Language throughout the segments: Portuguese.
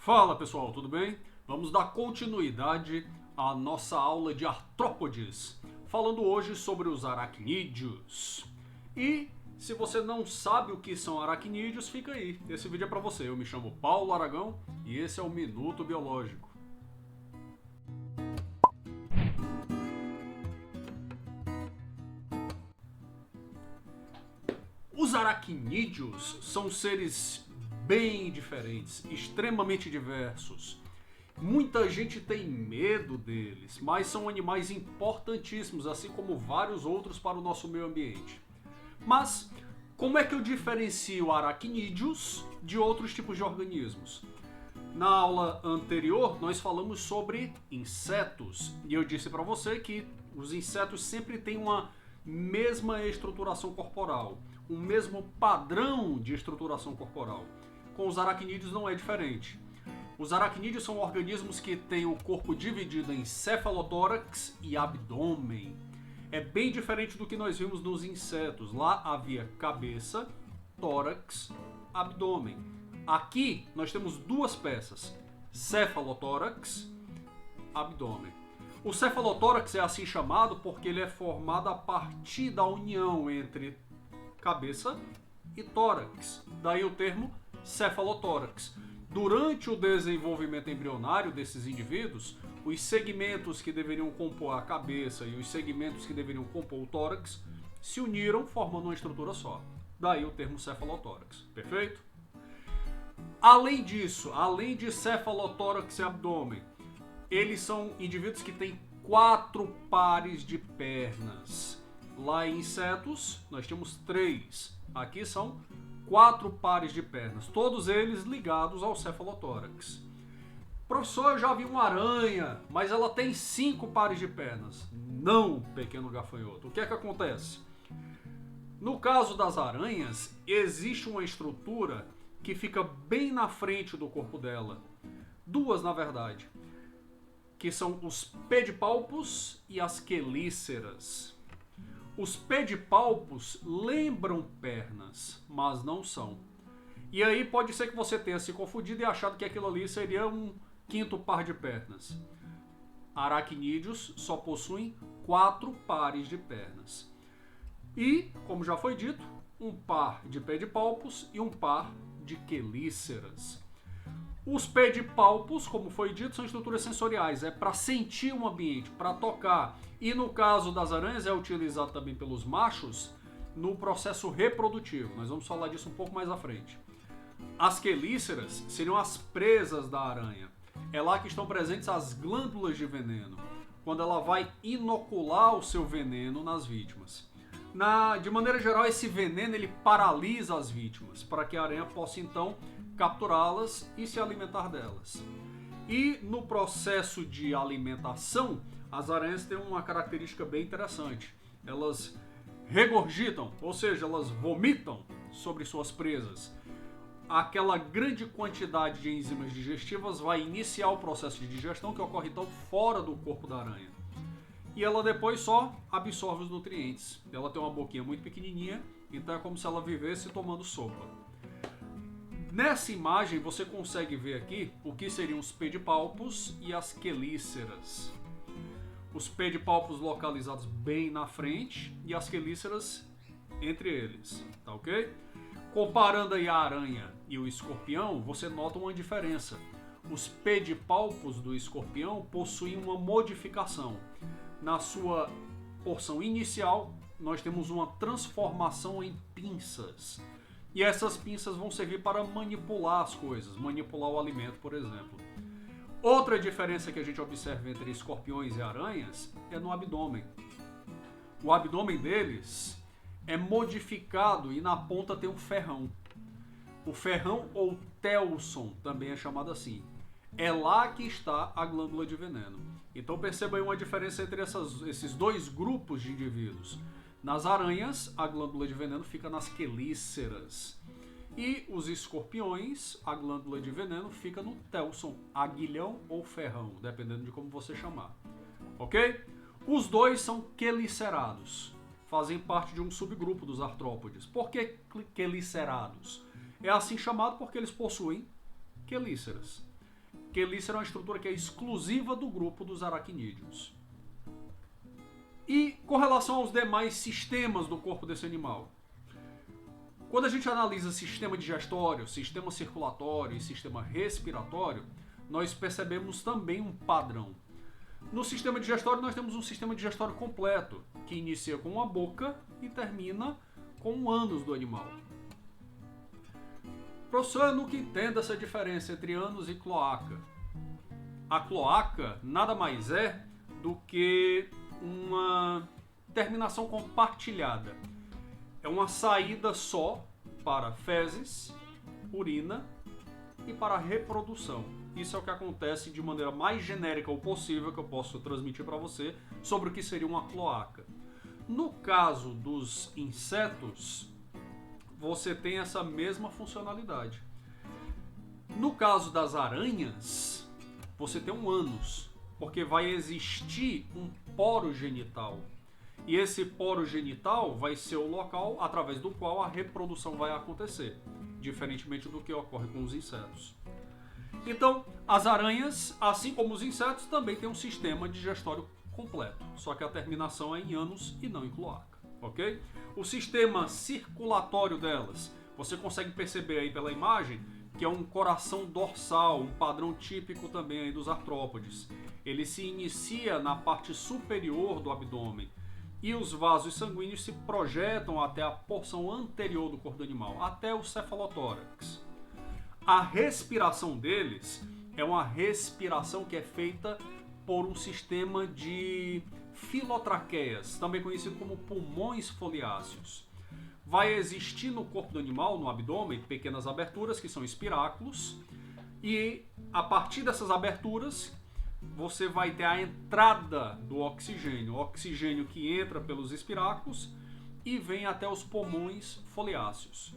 Fala pessoal, tudo bem? Vamos dar continuidade à nossa aula de artrópodes, falando hoje sobre os aracnídeos. E se você não sabe o que são aracnídeos, fica aí, esse vídeo é para você. Eu me chamo Paulo Aragão e esse é o Minuto Biológico. Os aracnídeos são seres bem diferentes, extremamente diversos. Muita gente tem medo deles, mas são animais importantíssimos, assim como vários outros para o nosso meio ambiente. Mas como é que eu diferencio aracnídeos de outros tipos de organismos? Na aula anterior, nós falamos sobre insetos e eu disse para você que os insetos sempre têm uma mesma estruturação corporal, um mesmo padrão de estruturação corporal. Com os aracnídeos não é diferente. Os aracnídeos são organismos que têm o corpo dividido em cefalotórax e abdômen. É bem diferente do que nós vimos nos insetos. Lá havia cabeça, tórax, abdômen. Aqui nós temos duas peças, cefalotórax, abdômen. O cefalotórax é assim chamado porque ele é formado a partir da união entre cabeça e tórax. Daí o termo cefalotórax. Durante o desenvolvimento embrionário desses indivíduos, os segmentos que deveriam compor a cabeça e os segmentos que deveriam compor o tórax se uniram formando uma estrutura só. Daí o termo cefalotórax. Perfeito? Além disso, além de cefalotórax e abdômen, eles são indivíduos que têm 4 pares de pernas. Lá em insetos, nós temos 3. Aqui são 4 pares de pernas, todos eles ligados ao cefalotórax. Professor, eu já vi uma aranha, mas ela tem 5 pares de pernas. Não, pequeno gafanhoto. O que é que acontece? No caso das aranhas, existe uma estrutura que fica bem na frente do corpo dela. Duas, na verdade, que são os pedipalpos e as quelíceras. Os pedipalpos lembram pernas, mas não são. E aí pode ser que você tenha se confundido e achado que aquilo ali seria um 5º par de pernas. Aracnídeos só possuem 4 pares de pernas. E, como já foi dito, um par de pedipalpos e um par de quelíceras. Os pedipalpos, como foi dito, são estruturas sensoriais, é para sentir o ambiente, para tocar. E no caso das aranhas é utilizado também pelos machos no processo reprodutivo. Nós vamos falar disso um pouco mais à frente. As quelíceras seriam as presas da aranha. É lá que estão presentes as glândulas de veneno, quando ela vai inocular o seu veneno nas vítimas. De maneira geral, esse veneno ele paralisa as vítimas, para que a aranha possa então capturá-las e se alimentar delas. E no processo de alimentação, as aranhas têm uma característica bem interessante. Elas regurgitam, ou seja, elas vomitam sobre suas presas. Aquela grande quantidade de enzimas digestivas vai iniciar o processo de digestão que ocorre então fora do corpo da aranha. E ela depois só absorve os nutrientes. Ela tem uma boquinha muito pequenininha, então é como se ela vivesse tomando sopa. Nessa imagem você consegue ver aqui o que seriam os pedipalpos e as quelíceras. Os pedipalpos localizados bem na frente e as quelíceras entre eles, tá ok? Comparando aí a aranha e o escorpião, você nota uma diferença. Os pedipalpos do escorpião possuem uma modificação. Na sua porção inicial, nós temos uma transformação em pinças. E essas pinças vão servir para manipular as coisas, manipular o alimento, por exemplo. Outra diferença que a gente observa entre escorpiões e aranhas é no abdômen. O abdômen deles é modificado e na ponta tem um ferrão. O ferrão ou telson também é chamado assim. É lá que está a glândula de veneno. Então perceba aí uma diferença entre esses dois grupos de indivíduos. Nas aranhas, a glândula de veneno fica nas quelíceras. E os escorpiões, a glândula de veneno fica no telson, aguilhão ou ferrão, dependendo de como você chamar. Ok? Os dois são quelicerados. Fazem parte de um subgrupo dos artrópodes. Por que quelicerados? É assim chamado porque eles possuem quelíceras. quelícera é uma estrutura que é exclusiva do grupo dos aracnídeos. E com relação aos demais sistemas do corpo desse animal, quando a gente analisa sistema digestório, sistema circulatório e sistema respiratório, nós percebemos também um padrão. No sistema digestório nós temos um sistema digestório completo, que inicia com a boca e termina com o ânus do animal. Professor, eu nunca entendo essa diferença entre ânus e cloaca. A cloaca nada mais é do que uma terminação compartilhada. É uma saída só para fezes, urina e para reprodução. Isso é o que acontece de maneira mais genérica ou possível que eu posso transmitir para você sobre o que seria uma cloaca. No caso dos insetos, você tem essa mesma funcionalidade. No caso das aranhas, você tem um ânus, porque vai existir um poro genital. E esse poro genital vai ser o local através do qual a reprodução vai acontecer, diferentemente do que ocorre com os insetos. Então, as aranhas, assim como os insetos, também têm um sistema digestório completo, só que a terminação é em ânus e não em cloaca, ok? O sistema circulatório delas, você consegue perceber aí pela imagem que é um coração dorsal, um padrão típico também aí dos artrópodes. Ele se inicia na parte superior do abdômen e os vasos sanguíneos se projetam até a porção anterior do corpo do animal, até o cefalotórax. A respiração deles é uma respiração que é feita por um sistema de filotraqueias, também conhecido como pulmões foliáceos. Vai existir no corpo do animal, no abdômen, pequenas aberturas que são espiráculos, e a partir dessas aberturas você vai ter a entrada do oxigênio, o oxigênio que entra pelos espiráculos e vem até os pulmões foliáceos.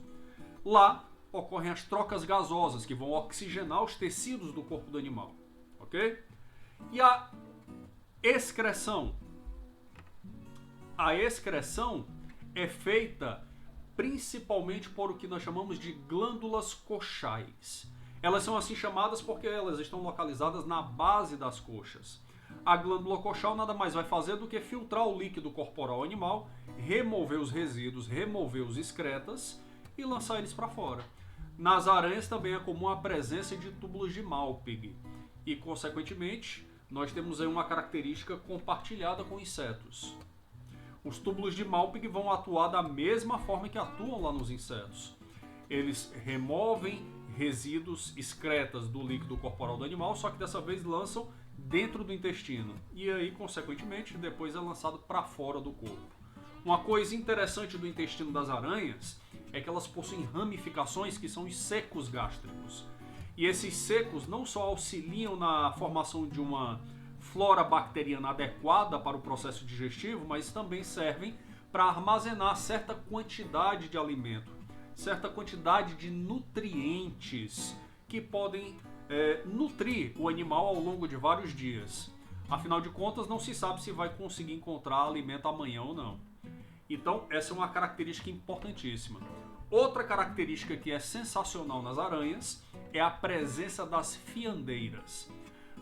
Lá ocorrem as trocas gasosas que vão oxigenar os tecidos do corpo do animal, ok? E a excreção? A excreção é feita principalmente por o que nós chamamos de glândulas coxais. Elas são assim chamadas porque elas estão localizadas na base das coxas. A glândula coxal nada mais vai fazer do que filtrar o líquido corporal animal, remover os resíduos, remover os excretas e lançar eles para fora. Nas aranhas também é comum a presença de túbulos de Malpighi e, consequentemente, nós temos aí uma característica compartilhada com insetos. Os túbulos de Malpighi vão atuar da mesma forma que atuam lá nos insetos. Eles removem resíduos, excretas do líquido corporal do animal, só que dessa vez lançam dentro do intestino. E aí, consequentemente, depois é lançado para fora do corpo. Uma coisa interessante do intestino das aranhas é que elas possuem ramificações que são os secos gástricos. E esses secos não só auxiliam na formação de uma flora bacteriana adequada para o processo digestivo, mas também servem para armazenar certa quantidade de alimento, certa quantidade de nutrientes que podem nutrir o animal ao longo de vários dias. Afinal de contas, não se sabe se vai conseguir encontrar alimento amanhã ou não. Então, essa é uma característica importantíssima. Outra característica que é sensacional nas aranhas é a presença das fiandeiras.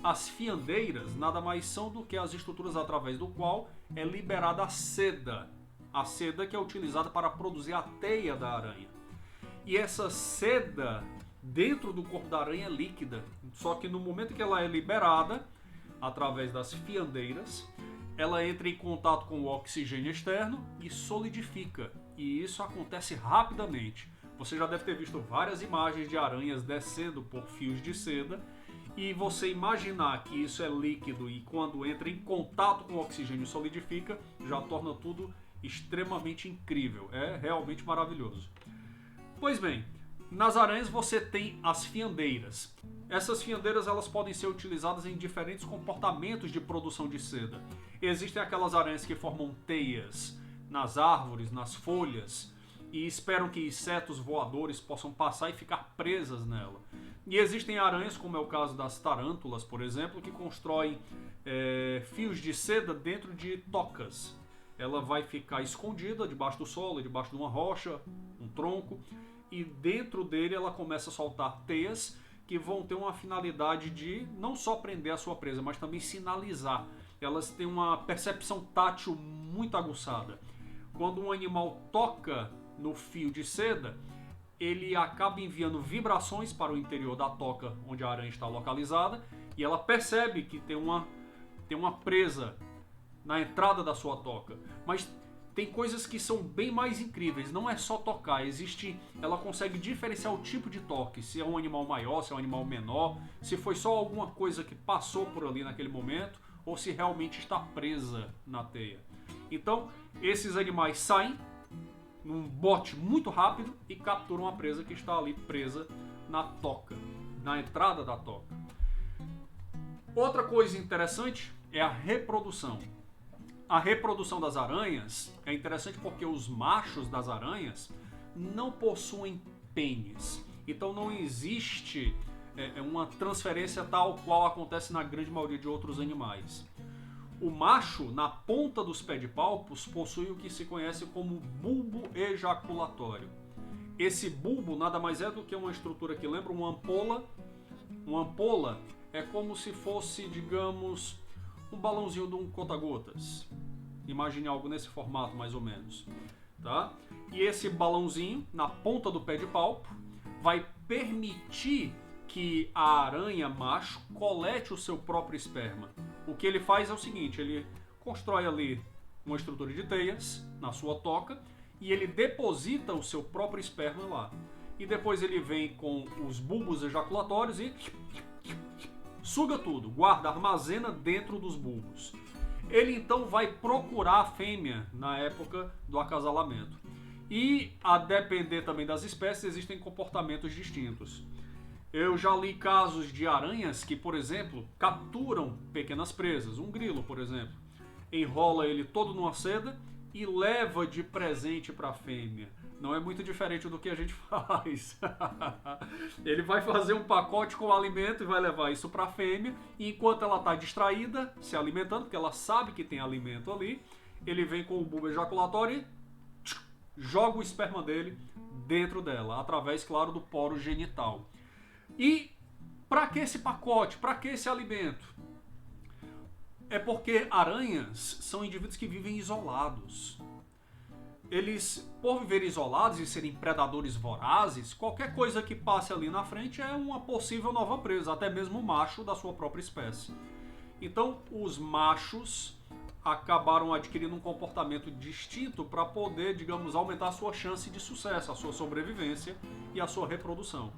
As fiandeiras nada mais são do que as estruturas através do qual é liberada a seda. A seda que é utilizada para produzir a teia da aranha. E essa seda dentro do corpo da aranha é líquida. Só que no momento que ela é liberada, através das fiandeiras, ela entra em contato com o oxigênio externo e solidifica. E isso acontece rapidamente. Você já deve ter visto várias imagens de aranhas descendo por fios de seda. E você imaginar que isso é líquido e quando entra em contato com o oxigênio solidifica, já torna tudo extremamente incrível. É realmente maravilhoso. Pois bem, nas aranhas você tem as fiandeiras. Essas fiandeiras elas podem ser utilizadas em diferentes comportamentos de produção de seda. Existem aquelas aranhas que formam teias nas árvores, nas folhas, e esperam que insetos voadores possam passar e ficar presas nela. E existem aranhas, como é o caso das tarântulas, por exemplo, que constroem fios de seda dentro de tocas. Ela vai ficar escondida debaixo do solo, debaixo de uma rocha, um tronco, e dentro dele ela começa a soltar teias que vão ter uma finalidade de não só prender a sua presa, mas também sinalizar. Elas têm uma percepção tátil muito aguçada. Quando um animal toca no fio de seda, ele acaba enviando vibrações para o interior da toca onde a aranha está localizada e ela percebe que tem uma presa na entrada da sua toca. Mas tem coisas que são bem mais incríveis, não é só tocar, ela consegue diferenciar o tipo de toque, se é um animal maior, se é um animal menor, se foi só alguma coisa que passou por ali naquele momento, ou se realmente está presa na teia. Então, esses animais saem num bote muito rápido e capturam a presa que está ali presa na toca, na entrada da toca. Outra coisa interessante é a reprodução. A reprodução das aranhas é interessante porque os machos das aranhas não possuem pênis. Então não existe uma transferência tal qual acontece na grande maioria de outros animais. O macho, na ponta dos pedipalpos, possui o que se conhece como bulbo ejaculatório. Esse bulbo nada mais é do que uma estrutura que lembra uma ampola. Uma ampola é como se fosse, digamos, um balãozinho de um conta-gotas. Imagine algo nesse formato, mais ou menos. Tá? E esse balãozinho, na ponta do pedipalpo, vai permitir que a aranha macho colete o seu próprio esperma. O que ele faz é o seguinte, ele constrói ali uma estrutura de teias na sua toca e ele deposita o seu próprio esperma lá. E depois ele vem com os bulbos ejaculatórios e suga tudo, guarda, armazena dentro dos bulbos. Ele então vai procurar a fêmea na época do acasalamento. E, a depender também das espécies, existem comportamentos distintos. Eu já li casos de aranhas que, por exemplo, capturam pequenas presas. Um grilo, por exemplo. Enrola ele todo numa seda e leva de presente para a fêmea. Não é muito diferente do que a gente faz. Ele vai fazer um pacote com alimento e vai levar isso para a fêmea. E enquanto ela está distraída, se alimentando, porque ela sabe que tem alimento ali, ele vem com o bulbo ejaculatório e joga o esperma dele dentro dela, através, claro, do poro genital. E para que esse pacote? Para que esse alimento? É porque aranhas são indivíduos que vivem isolados. Eles, por viverem isolados e serem predadores vorazes, qualquer coisa que passe ali na frente é uma possível nova presa, até mesmo o macho da sua própria espécie. Então, os machos acabaram adquirindo um comportamento distinto para poder, digamos, aumentar a sua chance de sucesso, a sua sobrevivência e a sua reprodução.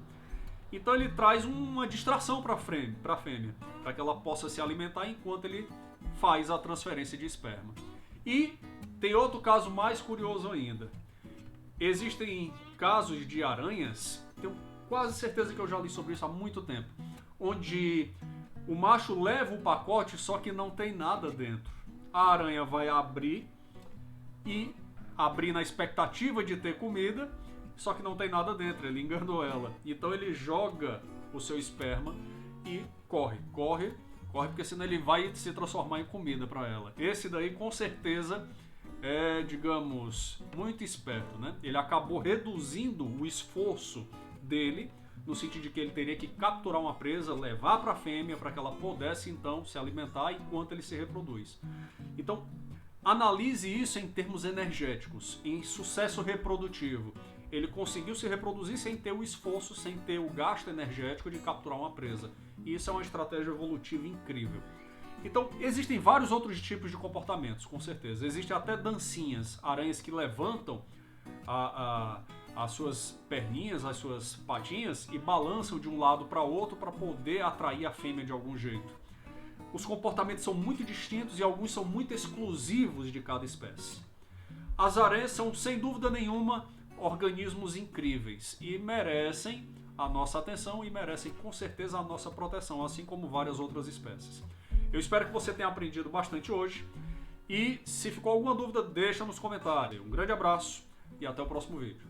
Então ele traz uma distração para a fêmea, para que ela possa se alimentar enquanto ele faz a transferência de esperma. E tem outro caso mais curioso ainda. Existem casos de aranhas, tenho quase certeza que eu já li sobre isso há muito tempo, onde o macho leva o pacote, só que não tem nada dentro. A aranha vai abrir na expectativa de ter comida, só que não tem nada dentro, ele enganou ela. Então ele joga o seu esperma e corre, porque senão ele vai se transformar em comida para ela. Esse daí com certeza é, digamos, muito esperto, né? Ele acabou reduzindo o esforço dele, no sentido de que ele teria que capturar uma presa, levar para a fêmea para que ela pudesse então se alimentar enquanto ele se reproduz. Então, analise isso em termos energéticos, em sucesso reprodutivo. Ele conseguiu se reproduzir sem ter o esforço, sem ter o gasto energético de capturar uma presa. E isso é uma estratégia evolutiva incrível. Então, existem vários outros tipos de comportamentos, com certeza. Existem até dancinhas, aranhas que levantam as suas perninhas, as suas patinhas e balançam de um lado para outro para poder atrair a fêmea de algum jeito. Os comportamentos são muito distintos e alguns são muito exclusivos de cada espécie. As aranhas são, sem dúvida nenhuma, organismos incríveis e merecem a nossa atenção e merecem com certeza a nossa proteção, assim como várias outras espécies. Eu espero que você tenha aprendido bastante hoje e se ficou alguma dúvida, deixa nos comentários. Um grande abraço e até o próximo vídeo.